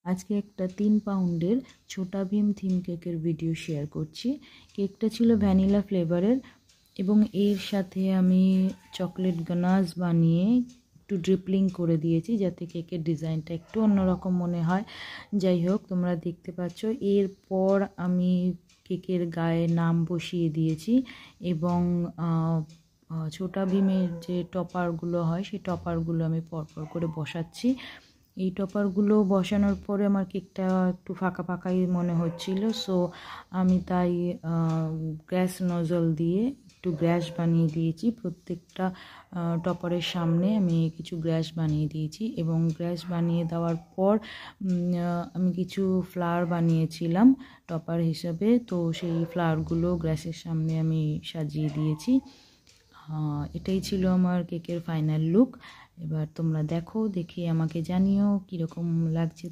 আজকে একটা 3 পাউন্ডের ছোটা ভীম থিম কেকের ভিডিও শেয়ার করছি। কেকটা ছিল ভ্যানিলা ফ্লেভারের এবং এর সাথে আমি চকলেট গানাশ বানিয়ে একটু ড্রিপলিং করে দিয়েছি যাতে কেকের ডিজাইনটা একটু অন্যরকম মনে হয়। যাই হোক, তোমরা দেখতে পাচ্ছ। এরপর আমি কেকের গায়ে নাম বসিয়ে দিয়েছি এবং ছোটা ভীমের যে টপারগুলো হয় সেই টপারগুলো আমি পরপর করে বসাচ্ছি। এই টপারগুলো বসানোর পরে আমার কেকটা একটু ফাঁকা ফাঁকাই মনে হচ্ছিল, সো আমি তাই গ্যাস নজল দিয়ে একটু গ্যাস বানিয়ে দিয়েছি। প্রত্যেকটা টপারের সামনে আমি কিছু গ্যাস বানিয়ে দিয়েছি এবং গ্যাস বানিয়ে দেওয়ার পর আমি কিছু ফ্লাওয়ার বানিয়েছিলাম টপার হিসাবে, তো সেই ফ্লাওয়ারগুলো গ্যাসের সামনে আমি সাজিয়ে দিয়েছি। এটাই ছিল আমার কেকের ফাইনাল লুক। এবার তোমরা দেখো, দেখে আমাকে জানিও কীরকম লাগছে।